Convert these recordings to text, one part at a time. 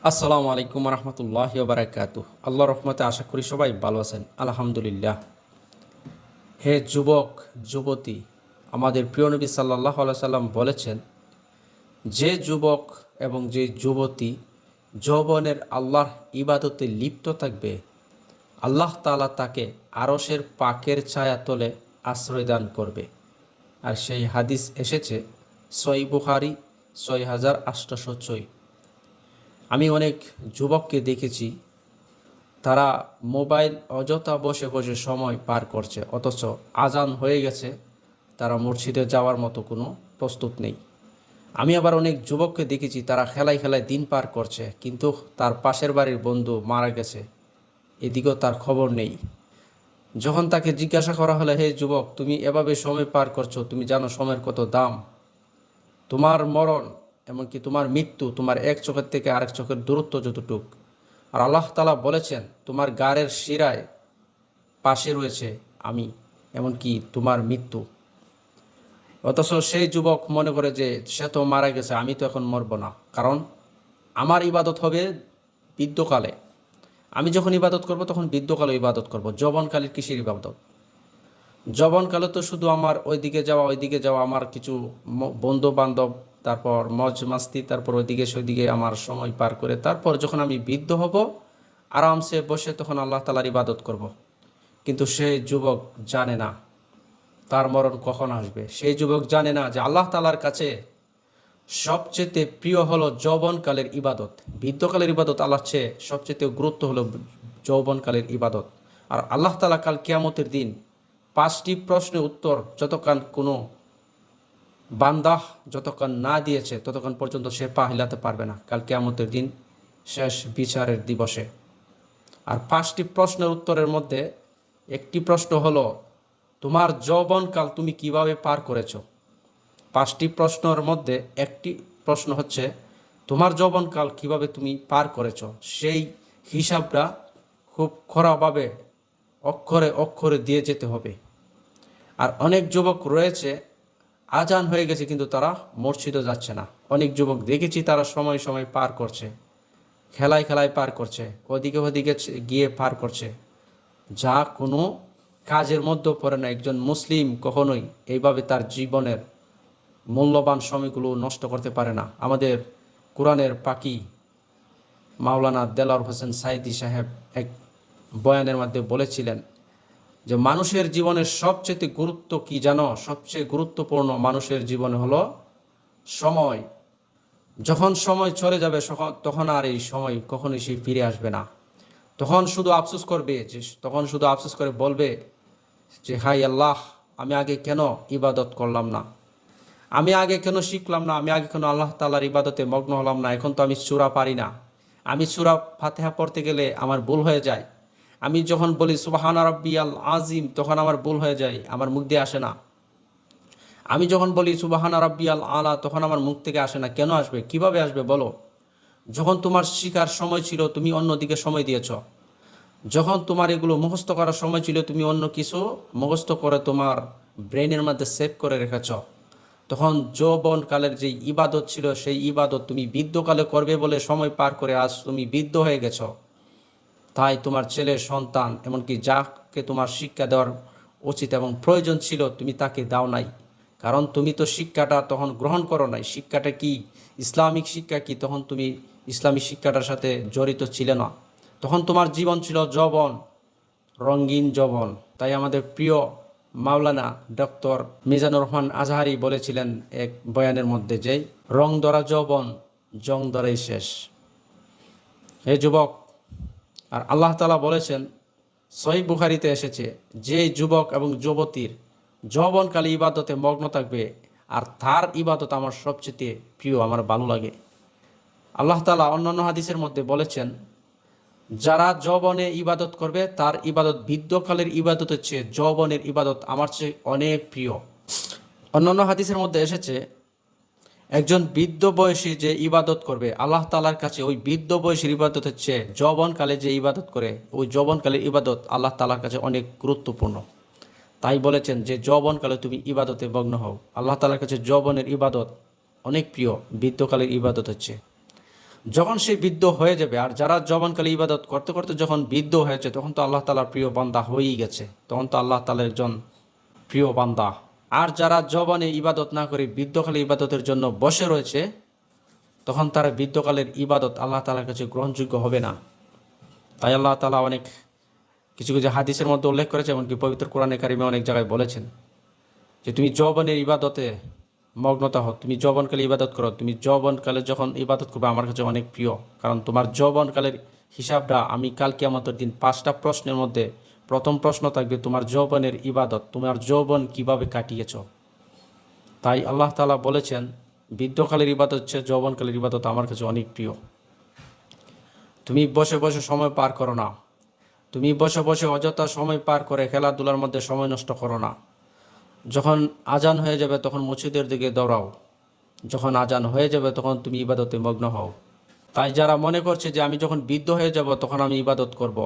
আসসালামু আলাইকুম রহমতুল্লাহ বারাকাতু। আল্লাহ রহমতে আশা করি সবাই ভালো আছেন, আলহামদুলিল্লাহ। হে যুবক যুবতী, আমাদের প্রিয় নবী সাল্লাল্লাহু আলাইহি সাল্লাম বলেছেন, যে যুবক এবং যে যুবতী যৌবনের আল্লাহর ইবাদতে লিপ্ত থাকবে, আল্লাহ তাআলা তাকে আরশের পাকের ছায়া তলে আশ্রয় দান করবে। আর সেই হাদিস এসেছে সহিহ বুখারী ৬,৮০৬। আমি অনেক যুবককে দেখেছি, তারা মোবাইল অযথা বসে বসে সময় পার করছে, অথচ আজান হয়ে গেছে, তারা মসজিদে যাওয়ার মতো কোনো প্রস্তুত নেই। আমি আবার অনেক যুবককে দেখেছি, তারা খেলায় খেলায় দিন পার করছে, কিন্তু তার পাশের বাড়ির বন্ধু মারা গেছে, এদিকেও তার খবর নেই। যখন তাকে জিজ্ঞাসা করা হলে, হে যুবক, তুমি এভাবে সময় পার করছো, তুমি জানো সময়ের কত দাম? তোমার মরণ, এমনকি তোমার মৃত্যু, তোমার এক চোখের থেকে আরেক চোখের দূরত্ব যতটুক। আর আল্লাহ তাআলা বলেছেন, তোমার গাড়ের শিরায় পাশে রয়েছে আমি, এমনকি তোমার মৃত্যু। অথচ সেই যুবক মনে করে যে সে তো মারা গেছে, আমি তো এখন মরব না, কারণ আমার ইবাদত হবে বৃদ্ধকালে। আমি যখন ইবাদত করব তখন বৃদ্ধকালে ইবাদত করব। যৌবনকালের কিসের ইবাদত? যৌবনকালে তো শুধু আমার ওইদিকে যাওয়া, আমার কিছু বন্ধু বান্ধব, তারপর মজ মাস্তি, তারপর ওইদিকে সেদিকে আমার সময় পার করে, তারপর যখন আমি বৃদ্ধ হব, আরামসে বসে তখন আল্লাহ তাআলার ইবাদত করব। কিন্তু সেই যুবক জানে না তার মরণ কখন আসবে। সেই যুবক জানে না যে আল্লাহ তাআলার কাছে সবচেয়ে প্রিয় হলো যৌবনকালের ইবাদত। বৃদ্ধকালের ইবাদত আল্লাহর চেয়ে সবচেয়ে গুরুত্ব হলো যৌবনকালের ইবাদত। আর আল্লাহ তাআলা কাল কিয়ামতের দিন 5টি প্রশ্নের উত্তর যতক্ষণ কোনো বান্দাহ যতক্ষণ না দিয়েছে, ততক্ষণ পর্যন্ত সে পা হিলাতে পারবে না কাল কিয়ামতের দিন, শেষ বিচারের দিবসে। আর 5টি প্রশ্নের উত্তরের মধ্যে একটি প্রশ্ন হলো, তোমার যৌবনকাল তুমি কিভাবে পার করেছো। 5টি প্রশ্নের মধ্যে একটি প্রশ্ন হচ্ছে, তোমার যৌবনকাল কিভাবে তুমি পার করেছো। সেই হিসাবটা খুব কড়াভাবে অক্ষরে অক্ষরে দিয়ে যেতে হবে। আর অনেক যুবক রয়েছে, আজান হয়ে গেছে কিন্তু তারা মসজিদে যাচ্ছে না। অনেক যুবক দেখেছি তারা সময় সময় পার করছে, খেলায় খেলায় পার করছে, ওদিকে ওদিকে গিয়ে পার করছে, যা কোনো কাজের মধ্যে পড়ে না। একজন মুসলিম কখনোই এইভাবে তার জীবনের মূল্যবান সময়গুলো নষ্ট করতে পারে না। আমাদের কোরআনের পাখি মাওলানা দেলাওয়ার হোসেন সাইদি সাহেব এক বয়ানের মধ্যে বলেছিলেন যে মানুষের জীবনের সবচেয়ে গুরুত্ব কি জানো? সবচেয়ে গুরুত্বপূর্ণ মানুষের জীবনে হলো সময়। যখন সময় চলে যাবে তখন আর এই সময় কখনোই সে ফিরে আসবে না। তখন শুধু আফসোস করবে, তখন শুধু আফসোস করে বলবে যে হাই আল্লাহ, আমি আগে কেন ইবাদত করলাম না, আমি আগে কেন শিখলাম না, আমি আগে কেন আল্লাহ তাআলার ইবাদতে মগ্ন হলাম না। এখন তো আমি সূরা পারি না, আমি সূরা ফাতিহা পড়তে গেলে আমার ভুল হয়ে যায়। আমি যখন বলি সুবহানা রাব্বিয়াল আজিম, তখন আমার ভুল হয়ে যায়, আমার মুখ দিয়ে আসে না। আমি যখন বলি সুবহানা রাব্বিয়াল আলা, তখন আমার মুখ থেকে আসে না। কেন আসবে, কিভাবে আসবে বলো? যখন তোমার শিখার সময় ছিল তুমি অন্যদিকে সময় দিয়েছ। যখন তোমার এগুলো মুখস্থ করার সময় ছিল তুমি অন্য কিছু মুখস্থ করে তোমার ব্রেনের মধ্যে সেভ করে রেখেছ। তখন যৌবনকালের যে ইবাদত ছিল সেই ইবাদত তুমি বৃদ্ধকালে করবে বলে সময় পার করে আজ তুমি বৃদ্ধ হয়ে গেছ। তাই তোমার ছেলে সন্তান, এমনকি যাকে তোমার শিক্ষা দেওয়ার উচিত এবং প্রয়োজন ছিল, তুমি তাকে দাও নাই। কারণ তুমি তো শিক্ষাটা তখন গ্রহণ করো নাই। শিক্ষাটা কি, ইসলামিক শিক্ষা কি, তখন তুমি ইসলামিক শিক্ষাটার সাথে জড়িত ছিলে না। তখন তোমার জীবন ছিল যৌবন, রঙিন যৌবন। তাই আমাদের প্রিয় মাওলানা ডক্টর মিজানুর রহমান আজহারি বলেছিলেন এক বয়ানের মধ্যে যে রং ধরা যৌবন জং ধরাই শেষ। হে যুবক, আর আল্লাহ তাআলা বলেছেন, সহিহ বুখারীতে এসেছে, যে যুবক এবং যুবতীর যৌবনকালে ইবাদতে মগ্ন থাকবে, আর তার ইবাদত আমার সবচেয়ে প্রিয়, আমার ভালো লাগে। আল্লাহ তাআলা অন্যান্য হাদিসের মধ্যে বলেছেন, যারা যৌবনে ইবাদত করবে তার ইবাদত বৃদ্ধকালের ইবাদতের চেয়ে যৌবনের ইবাদত আমার চেয়ে অনেক প্রিয়। অন্যান্য হাদিসের মধ্যে এসেছে, একজন বৃদ্ধ বয়সী যে ইবাদত করবে আল্লাহ তাআলার কাছে ওই বৃদ্ধ বয়সীর ইবাদতের চেয়ে যৌবনকালে যে ইবাদত করে ওই যৌবনকালের ইবাদত আল্লাহ তাআলার কাছে অনেক গুরুত্বপূর্ণ। তাই বলেছেন যে যৌবনকালে তুমি ইবাদতে মগ্ন হও। আল্লাহ তাআলার কাছে যৌবনের ইবাদত অনেক প্রিয় বৃদ্ধকালের ইবাদত হচ্ছে। যখন সে বৃদ্ধ হয়ে যাবে, আর যারা যৌবনকালে ইবাদত করতে করতে যখন বৃদ্ধ হয়েছে, তখন তো আল্লাহ তাআলার প্রিয় বান্দা হয়েই গেছে, তখন তো আল্লাহ তাআলার একজন প্রিয় বান্দা। আর যারা যৌবনে ইবাদত না করে বৃদ্ধকালে ইবাদতের জন্য বসে রয়েছে, তখন তারা বৃদ্ধকালের ইবাদত আল্লাহ তাআলার কাছে গ্রহণযোগ্য হবে না। তাই আল্লাহ তাআলা অনেক কিছু কিছু হাদিসের মধ্যে উল্লেখ করেছে, এমনকি পবিত্র কোরআনে কারিমে অনেক জায়গায় বলেছেন যে তুমি যৌবনের ইবাদতে মগ্নতা হও, তুমি যৌবনকালে ইবাদত করো, তুমি যৌবনকালে যখন ইবাদত করবে আমার কাছে অনেক প্রিয়, কারণ তোমার যৌবনকালের হিসাবটা আমি কাল কিয়ামতের দিন 5টা প্রশ্নের মধ্যে প্রথম প্রশ্ন থাকবে তোমার যৌবনের ইবাদত, তোমার যৌবন কিভাবে কাটিয়েছ। তাই আল্লাহ তাআলা বলেছেন বৃদ্ধকালের ইবাদত হচ্ছে যৌবনকালের ইবাদত আমার কাছে অনেক প্রিয়। তুমি বসে বসে সময় পার করো না, তুমি বসে বসে অযথা সময় পার করে খেলাধুলার মধ্যে সময় নষ্ট করো না। যখন আজান হয়ে যাবে তখন মসজিদের দিকে দৌড়াও, যখন আজান হয়ে যাবে তখন তুমি ইবাদতে মগ্ন হও। তাই যারা মনে করছে যে আমি যখন বৃদ্ধ হয়ে যাব তখন আমি ইবাদত করব,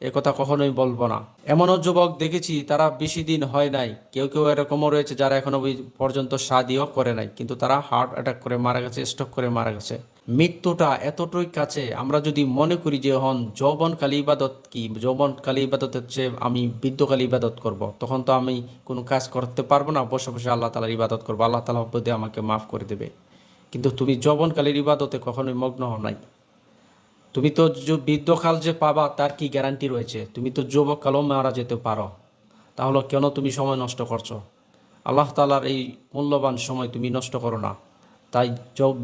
এ কথা কখনোই বলবো না। এমনও যুবক দেখেছি তারা বেশি দিন হয় নাই, কেউ কেউ এরকমও রয়েছে যারা এখনো পর্যন্ত শাদিও করে নাই, কিন্তু তারা হার্ট অ্যাটাক করে মারা গেছে, স্ট্রোক করে মারা গেছে। মৃত্যুটা এতটুকুই কাছে। আমরা যদি মনে করি যে হন যৌবনকালী ইবাদত কি, যৌবনকালী ইবাদত হচ্ছে আমি বৃদ্ধকালী ইবাদত করব, তখন তো আমি কোনো কাজ করতে পারবো না, বসে বসে আল্লাহ তাআলার ইবাদত করবো, আল্লাহ তাআলা বোধহয় আমাকে মাফ করে দেবে। কিন্তু তুমি যৌবনকালীর ইবাদতে কখনোই মগ্ন হও নাই। তুমি তো বৃদ্ধকাল যে পাবা তার কি গ্যারান্টি রয়েছে? তুমি তো যুবককালও মারা যেতে পারো, তাহলে কেন তুমি সময় নষ্ট করছো? আল্লাহ তাআলার এই মূল্যবান সময় তুমি নষ্ট করো না। তাই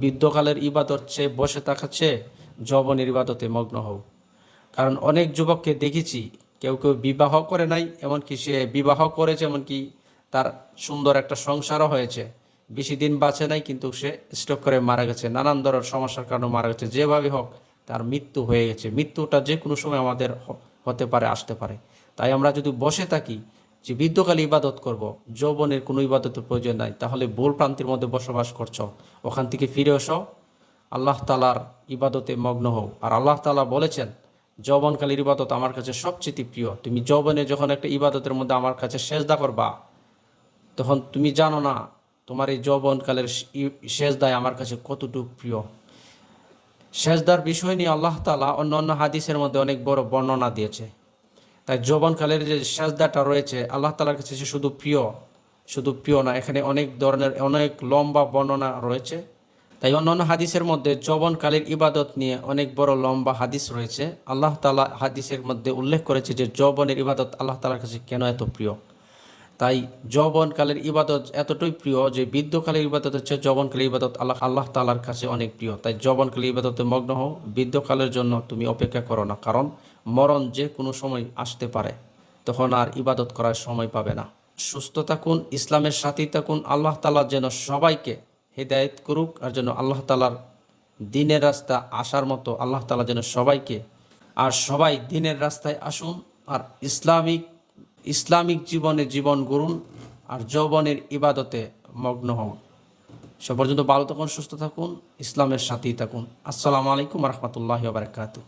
বৃদ্ধকালের ইবাদত চেয়ে বসে থাকাচ্ছে যৌবনের ইবাদতে মগ্ন হও। কারণ অনেক যুবককে দেখেছি, কেউ কেউ বিবাহ করে নাই, এমনকি সে বিবাহ করেছে, এমনকি তার সুন্দর একটা সংসারও হয়েছে, বেশি দিন বাঁচে নাই, কিন্তু সে স্ট্রোক করে মারা গেছে, নানান ধরনের সমস্যার কারণে মারা গেছে। যেভাবে হোক তার মৃত্যু হয়ে গেছে। মৃত্যুটা যে কোনো সময় আমাদের হতে পারে, আসতে পারে। তাই আমরা যদি বসে থাকি যে বৃদ্ধকালে ইবাদত করব, যৌবনের কোনো ইবাদতের প্রয়োজন নাই, তাহলে ভুল প্রান্তির মধ্যে বসবাস করছো। ওখান থেকে ফিরে এসো, আল্লাহ তাআলার ইবাদতে মগ্ন হও। আর আল্লাহ তাআলা বলেছেন যৌবনকালের ইবাদত আমার কাছে সবচেয়ে প্রিয়। তুমি যৌবনে যখন একটা ইবাদতের মধ্যে আমার কাছে সেজদা করবা, তখন তুমি জানো না তোমার এই যৌবনকালের সেজদায় আমার কাছে কতটুকু প্রিয়। সেজদার বিষয় নিয়ে আল্লাহ তাআলা অন্য অন্য হাদিসের মধ্যে অনেক বড় বর্ণনা দিয়েছে। তাই যৌবনকালের যে সেজদাটা রয়েছে আল্লাহ তাআলার কাছে শুধু প্রিয় না, এখানে অনেক ধরনের অনেক লম্বা বর্ণনা রয়েছে। তাই অন্যান্য হাদিসের মধ্যে যৌবনকালের ইবাদত নিয়ে অনেক বড় লম্বা হাদিস রয়েছে। আল্লাহ তাআলা হাদিসের মধ্যে উল্লেখ করেছে যে যৌবনের ইবাদত আল্লাহ তাআলার কাছে কেন এত প্রিয়। তাই যৌবনকালের ইবাদত এতটাই প্রিয় যে বৃদ্ধকালের ইবাদত হচ্ছে যৌবনকালের ইবাদত আল্লাহ তাআলার কাছে অনেক প্রিয়। তাই যৌবনকালের ইবাদতে মগ্ন হও, বৃদ্ধকালের জন্য তুমি অপেক্ষা করো না, কারণ মরণ যে কোনো সময় আসতে পারে, তখন আর ইবাদত করার সময় পাবে না। সুস্থ থাকুন, ইসলামের সাথেই থাকুন। আল্লাহ তাআলা যেন সবাইকে হেদায়েত করুক, আর যেন আল্লাহ তাআলার দ্বীনের রাস্তা আসার মতো আল্লাহ তাআলা যেন সবাইকে, আর সবাই দ্বীনের রাস্তায় আসুন, আর ইসলামিক জীবনে জীবন গড়ুন, আর যৌবনের ইবাদতে মগ্ন হন। সে পর্যন্ত ভালো থাকুন, সুস্থ থাকুন, ইসলামের সাথেই থাকুন। আসসালামু আলাইকুম ওয়া রাহমাতুল্লাহি ওয়া বারাকাতুহু।